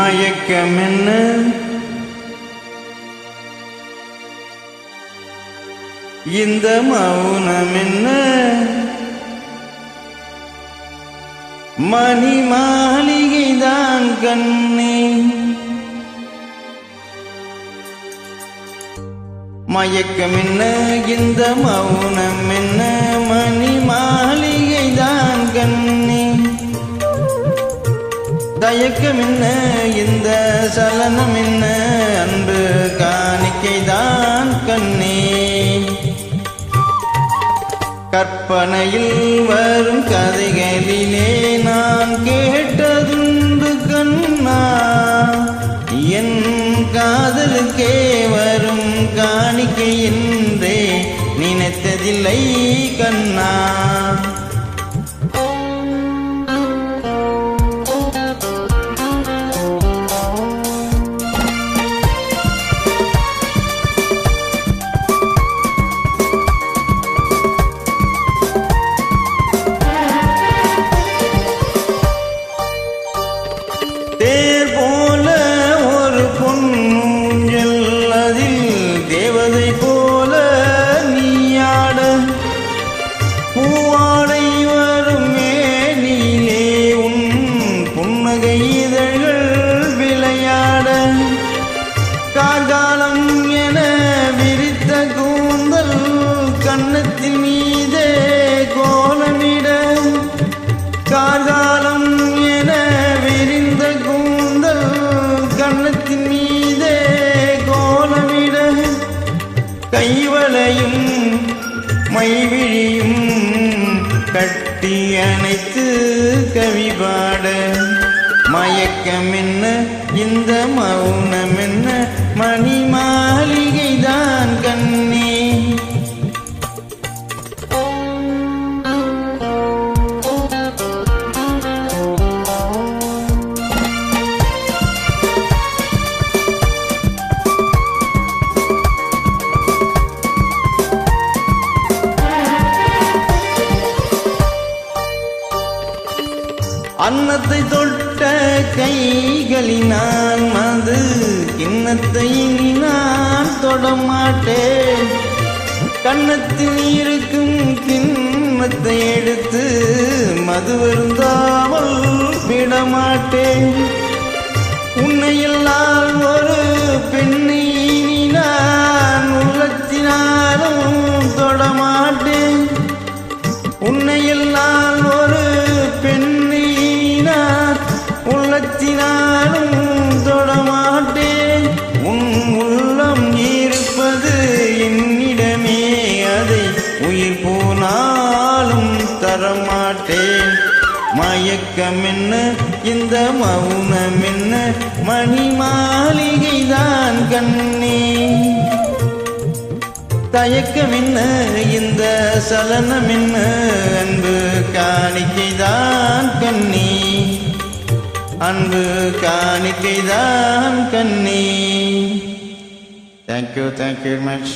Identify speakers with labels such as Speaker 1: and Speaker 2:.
Speaker 1: மயக்கம் என்ன இந்த மௌனம் என்ன மணி மாளிகைதான் கண்ணே மயக்கம் என்ன இந்த மௌனம் என்ன மணி மாளிகைதான் கண்ணே தயக்கம் என்ன இந்த சலனம் என்ன அன்பு காணிக்கைதான் கண்ணே கற்பனையில் வரும் கதைகளிலே நான் கேட்டதுண்டு கண்ணா என் காதலுக்கே வரும் காணிக்கை என்றே நினைத்ததில்லை கண்ணா தேர் போல ஒரு பொன்னூஞ்சல் அதில் தேவதை போல நீயாட பூவாடை வரும் மேனிலே உன் புன்னகை இதழ்கள் விளையாட கார்காலம் என விரித்த கூந்தல் கன்னத்தின் மீதே கோலமிட கார்காலம் என விரிந்த கூந்தல் கன்னத்தின் மீதே கோலமிட கைவளையும் மைவிழியும் கட்டி அணைத்து கவி பாட மயக்கம் என்ன இந்த மௌனம் என்ன மணி மாளிகைதான் கண்ணே அன்னத்தை தொட்ட கைகளினால் மது கிண்ணத்தை நான் தொடமாட்டேன் கன்னத்தில் இருக்கும் கிண்ணத்தை எடுத்து மது வருந்தாமல் விடமாட்டேன் உன்னையெல்லாம் ஒரு பெண்ணை நான் உள்ளத்தினாலும் தொடமாட்டேன் உன்னையெல்லாம் ஒரு பெண்ணை உள்ளத்தினாலும் தொடமாட்டேன் உன் உள்ளம் இருப்பது என்னிடமே அதை உயிர் போனாலும் தரமாட்டேன் மயக்கம் என்ன இந்த மௌனம் என்ன மணி மாளிகைதான் கண்ணே தயக்கம் என்ன இந்த சலனம் என்ன அன்பு காணிக்கைதான் கண்ணே அன்பு காணிக்கைதான் கண்ணே. Thank you very much.